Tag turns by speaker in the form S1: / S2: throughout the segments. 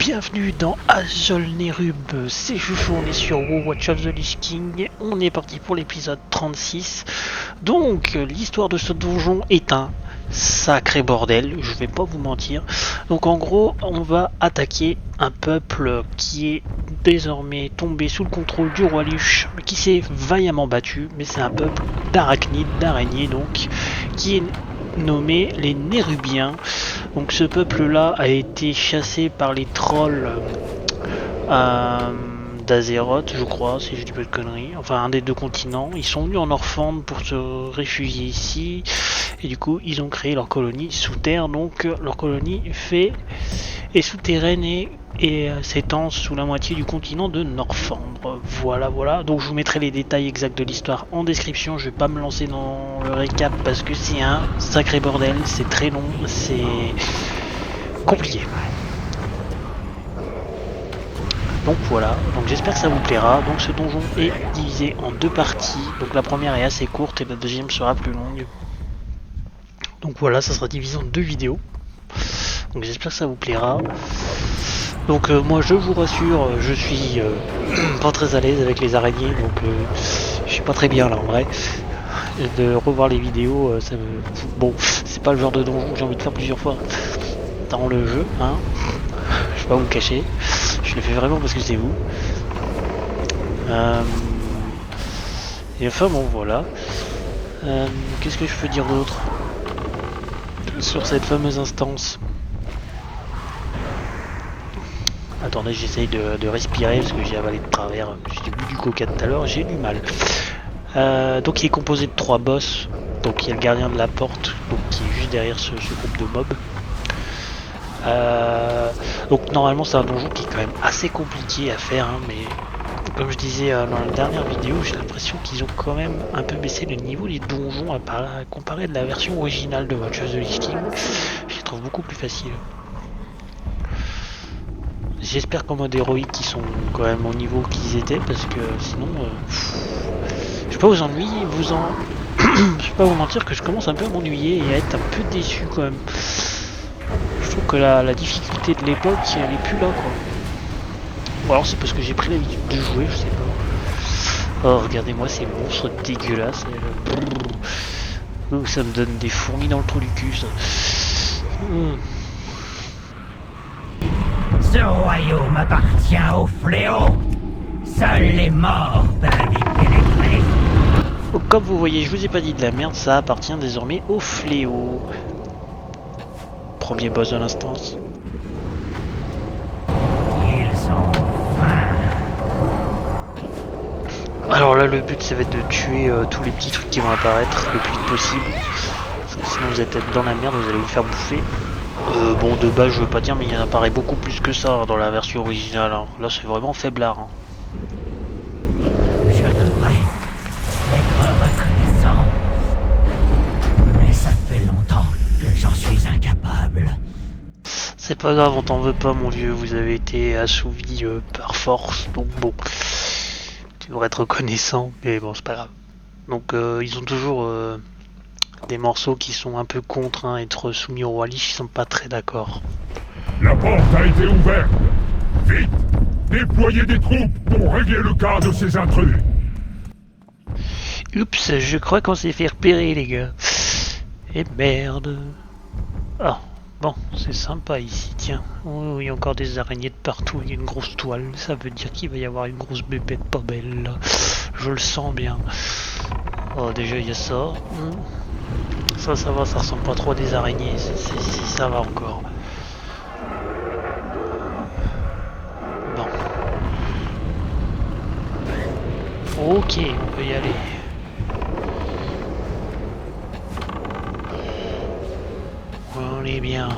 S1: bienvenue dans Azolnerub, c'est Chouchou, on est sur Watch of the Lich King, on est parti pour l'épisode 36. Donc l'histoire de ce donjon est un sacré bordel, je vais pas vous mentir. Donc en gros on va attaquer un peuple qui est désormais tombé sous le contrôle du roi Lich, qui s'est vaillamment battu, mais c'est un peuple d'arachnides, d'araignées donc, qui est nommé les Nérubiens. Donc ce peuple-là a été chassé par les trolls d'Azeroth, je crois, si je dis pas de conneries. Enfin, un des deux continents. Ils sont venus en Norfand pour se réfugier ici. Et du coup, ils ont créé leur colonie sous terre. Donc leur colonie est souterraine et s'étend sous la moitié du continent de Norfandre. Voilà. Donc je vous mettrai les détails exacts de l'histoire en description. Je vais pas me lancer dans le récap parce que c'est un sacré bordel. C'est très long, c'est compliqué. Donc voilà, donc j'espère que ça vous plaira. Donc ce donjon est divisé en deux parties. Donc la première est assez courte et la deuxième sera plus longue. Donc voilà, ça sera divisé en deux vidéos. Donc j'espère que ça vous plaira. Donc moi je vous rassure, je suis pas très à l'aise avec les araignées, donc je suis pas très bien là en vrai. De revoir les vidéos, ça me... Bon, c'est pas le genre de donjon que j'ai envie de faire plusieurs fois dans le jeu, hein. Je vais pas vous le cacher. Je le fais vraiment parce que c'est vous. Et enfin bon voilà. Qu'est-ce que je peux dire d'autre sur cette fameuse instance? Attendez, j'essaye de respirer parce que j'ai avalé de travers. J'ai bu du coca tout à l'heure, j'ai du mal. Donc il est composé de 3 boss. Donc il y a le gardien de la porte, donc, qui est juste derrière ce groupe de mobs. Donc normalement c'est un donjon qui est quand même assez compliqué à faire, hein, mais comme je disais dans la dernière vidéo, j'ai l'impression qu'ils ont quand même un peu baissé le niveau des donjons à comparer de la version originale de Watch of the Lich King. Je les trouve beaucoup plus faciles. J'espère qu'en mode héroïque ils sont quand même au niveau qu'ils étaient, parce que sinon je vais pas vous ennuyer, je vais pas vous mentir que je commence un peu à m'ennuyer et à être un peu déçu quand même. Je trouve que la difficulté de l'époque elle est plus là quoi. Ou alors c'est parce que j'ai pris l'habitude de jouer, je sais pas. Oh regardez-moi ces monstres dégueulasses. Oh, ça me donne des fourmis dans le trou du cul ça.
S2: Ce royaume appartient au fléau. Seuls les morts peuvent y pénétrer.
S1: Oh, comme vous voyez, je vous ai pas dit de la merde, ça appartient désormais au fléau. Premier boss de l'instance.
S2: Ils sont fins.
S1: Alors là le but ça va être de tuer tous les petits trucs qui vont apparaître le plus vite possible. Parce que sinon vous allez être dans la merde, vous allez vous faire bouffer. Bon de base je veux pas dire mais il y en apparaît beaucoup plus que ça dans la version originale. Hein. Là c'est vraiment faiblard. Hein.
S2: Je devrais être reconnaissant. Mais ça fait longtemps que j'en suis incapable.
S1: C'est pas grave, on t'en veut pas mon vieux, vous avez été assouvi par force, donc bon. Tu devrais être reconnaissant, mais bon c'est pas grave. Donc ils ont toujours des morceaux qui sont un peu contre hein, être soumis au roi Lich, ils sont pas très d'accord.
S3: La porte a été ouverte. Vite, déployez des troupes pour régler le cas de ces intrus.
S1: Oups, je crois qu'on s'est fait repérer les gars. Et merde. Ah, bon, c'est sympa ici, tiens. Oh, il y a encore des araignées de partout, il y a une grosse toile. Ça veut dire qu'il va y avoir une grosse bébête pas belle là. Je le sens bien. Oh, déjà il y a ça. Ça va, ça ressemble pas trop à des araignées. Ça va encore. Bon. Ok, on peut y aller. On est bien.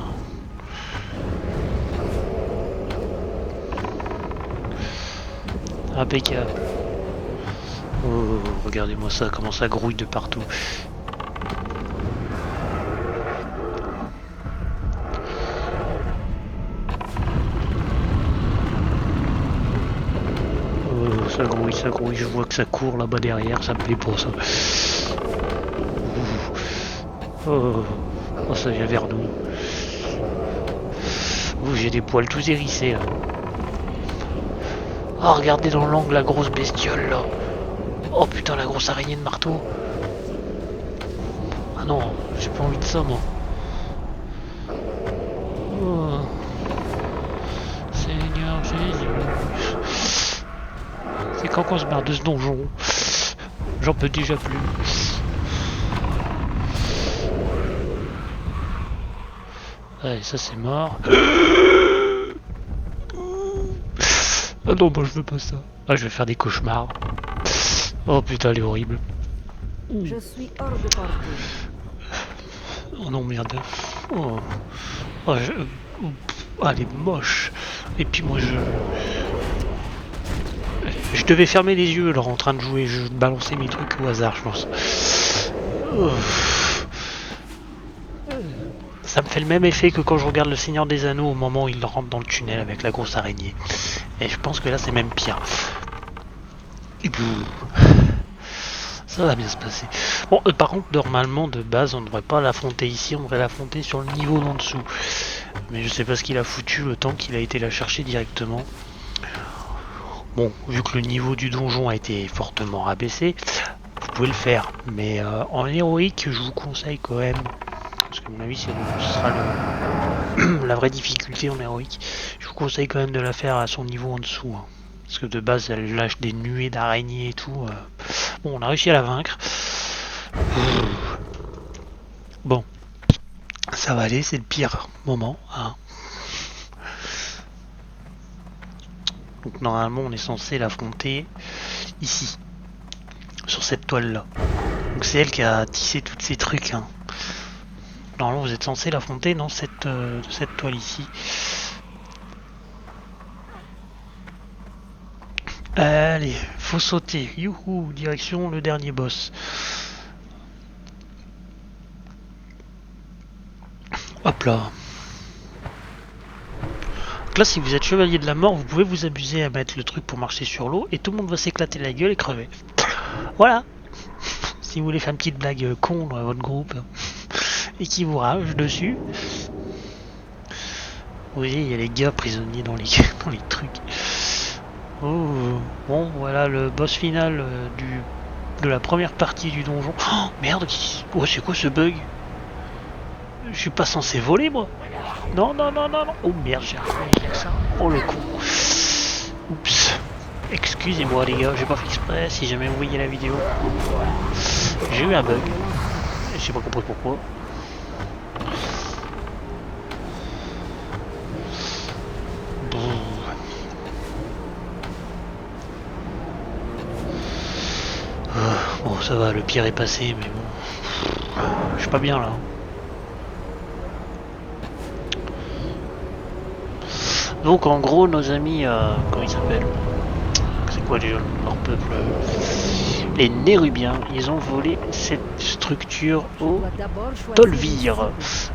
S1: Impeccable. Oh, regardez-moi ça, comment ça grouille de partout. Oh, ça grouille, je vois que ça court là-bas derrière, ça me plaît pas ça. Oh, ça vient vers nous. J'avoue, j'ai des poils tous hérissés là. Oh, regardez dans l'angle la grosse bestiole là. Oh putain, la grosse araignée de marteau. Ah non, j'ai pas envie de ça moi. Oh. Seigneur Jésus. C'est quand qu'on se barre de ce donjon? J'en peux déjà plus. Allez, ça c'est mort. Ah non, moi je veux pas ça. Ah, je vais faire des cauchemars. Oh putain, elle est horrible.
S4: Je suis hors de portée.
S1: Oh non, merde. Oh, oh ah, elle est moche. Et puis moi je devais fermer les yeux alors en train de jouer. Je balançais mes trucs au hasard, je pense. Oh. Ça me fait le même effet que quand je regarde le Seigneur des Anneaux au moment où il rentre dans le tunnel avec la grosse araignée. Et je pense que là c'est même pire. Et puis, ça va bien se passer. Bon, par contre, normalement, de base, on ne devrait pas l'affronter ici, on devrait l'affronter sur le niveau d'en dessous. Mais je sais pas ce qu'il a foutu le temps qu'il a été la chercher directement. Bon, vu que le niveau du donjon a été fortement rabaissé, vous pouvez le faire. Mais en héroïque, je vous conseille quand même, parce que à mon avis, ce sera la vraie difficulté en héroïque, je vous conseille quand même de la faire à son niveau en dessous. Hein. Parce que de base, elle lâche des nuées d'araignées et tout. Bon, on a réussi à la vaincre. Bon, ça va aller, c'est le pire moment. Hein. Donc normalement, on est censé l'affronter ici, sur cette toile-là. Donc c'est elle qui a tissé tous ces trucs. Hein. Normalement, vous êtes censé l'affronter dans cette toile ici. Allez, faut sauter. Youhou, direction le dernier boss. Hop là. Donc là, si vous êtes chevalier de la mort, vous pouvez vous amuser à mettre le truc pour marcher sur l'eau et tout le monde va s'éclater la gueule et crever. Voilà. Si vous voulez faire une petite blague con dans votre groupe et qui vous rage dessus. Vous voyez, il y a les gars prisonniers dans les trucs. Oh, bon, voilà le boss final de la première partie du donjon. Oh, merde, oh, c'est quoi ce bug? Je suis pas censé voler, moi. Non, non, non, non, non. Oh merde, j'ai rien ça. Oh le con. Oups. Excusez-moi les gars, j'ai pas fait exprès. Si jamais vous voyez la vidéo, j'ai eu un bug. J'ai pas compris pourquoi. Bon, ça va, le pire est passé, mais bon. Je suis pas bien là. Donc en gros, nos amis, comment ils s'appellent? C'est quoi déjà leur peuple? Les Nérubiens, ils ont volé cette structure au Tolvir,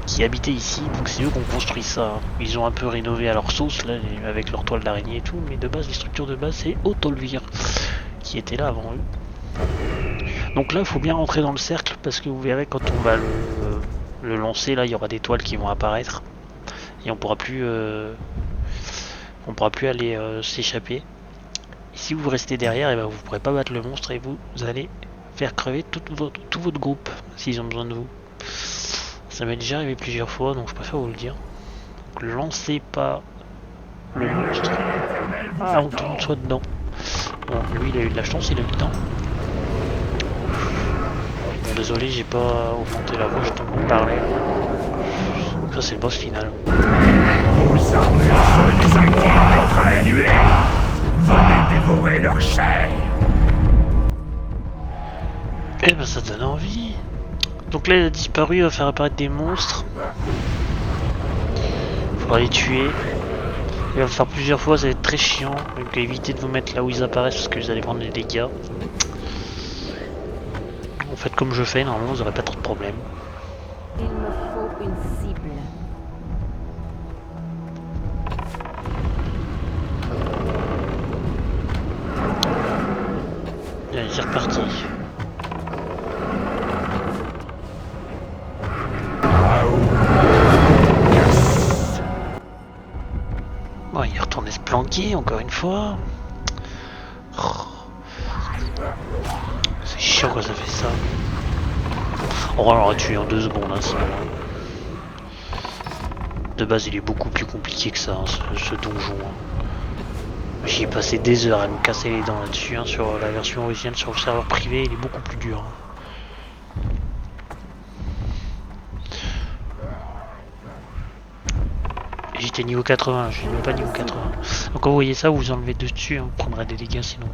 S1: qui habitait ici, donc c'est eux qui ont construit ça. Ils ont un peu rénové à leur sauce, là, avec leur toile d'araignée et tout, mais de base, les structures de base, c'est au Tolvir, qui était là avant eux. Donc là, il faut bien rentrer dans le cercle, parce que vous verrez, quand on va le lancer, là, il y aura des toiles qui vont apparaître, et on pourra plus aller s'échapper. Si vous restez derrière, et ben vous pourrez pas battre le monstre et vous allez faire crever tout votre groupe s'ils ont besoin de vous. Ça m'est déjà arrivé plusieurs fois, donc je préfère vous le dire. Donc lancez pas le monstre. Ah, on tombe soit dedans. Bon, lui il a eu de la chance, il a mis dedans. Bon, désolé, j'ai pas augmenté la voix, je t'en parlais. Donc ça c'est le boss final.
S2: Vos armures sont des inquiets à la nuée. Venez dévorer leur chair.
S1: Eh ben ça donne envie. Donc là il a disparu, il va faire apparaître des monstres. Faudra les tuer. Il va le faire plusieurs fois, ça va être très chiant. Donc évitez de vous mettre là où ils apparaissent parce que vous allez prendre des dégâts. En fait comme je fais, normalement vous n'aurez pas trop de problèmes.
S4: Il me faut une cible.
S1: Allez, c'est reparti. Bon, il est retourné se planquer encore une fois. Oh. C'est chiant quand ça fait ça. Oh, on l'aurait tué en 2 secondes, hein, sinon. De base, il est beaucoup plus compliqué que ça, hein, ce donjon. Hein. J'y ai passé des heures à me casser les dents là-dessus. Hein, sur la version originale, sur le serveur privé, il est beaucoup plus dur. Hein. J'étais niveau 80, je suis même pas niveau 80. Donc quand vous voyez ça, vous enlevez dessus, hein, vous prendrez des dégâts sinon.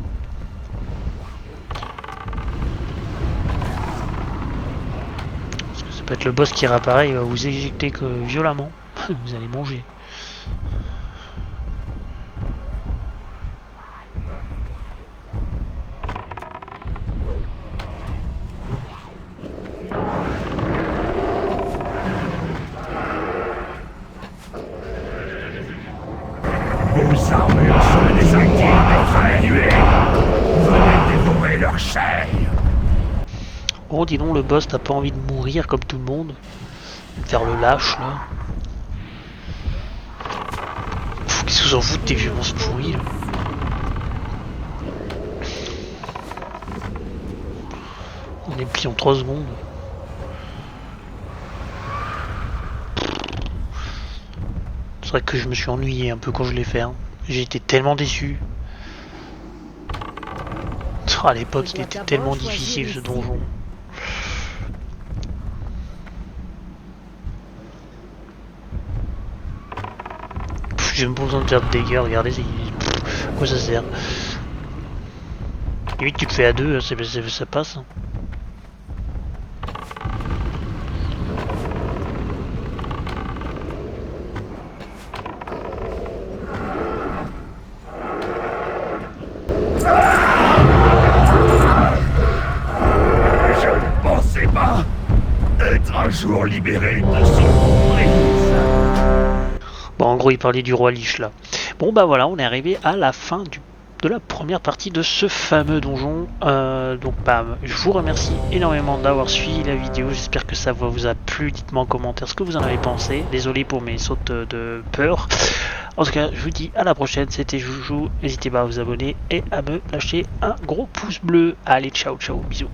S1: Parce que ça peut être le boss qui réapparaît, il va vous éjecter que violemment. Vous allez manger.
S2: Vos armures sont désactivées notre manuel. Venez dévorer leur chair.
S1: Oh, dis donc, le boss, t'as pas envie de mourir comme tout le monde? Faire le lâche là. Qu'est-ce que vous en foutez de tes violences pourries là? On est plié en 3 secondes. C'est vrai que je me suis ennuyé un peu quand je l'ai fait. Hein. J'ai été tellement déçu. Oh, à l'époque, il était tellement difficile ce donjon. J'ai même pas besoin de faire de dégâts, regardez, à quoi ça sert? Limite tu le fais à 2, ça passe.
S2: Je ne pensais pas être un jour libéré de son emprise.
S1: Bon, en gros, il parlait du roi Lich là. Bon, bah voilà, on est arrivé à la fin de la première partie de ce fameux donjon. Donc, bah, je vous remercie énormément d'avoir suivi la vidéo. J'espère que ça vous a plu. Dites-moi en commentaire ce que vous en avez pensé. Désolé pour mes sautes de peur. En tout cas, je vous dis à la prochaine. C'était Joujou. N'hésitez pas à vous abonner et à me lâcher un gros pouce bleu. Allez, ciao, ciao, bisous.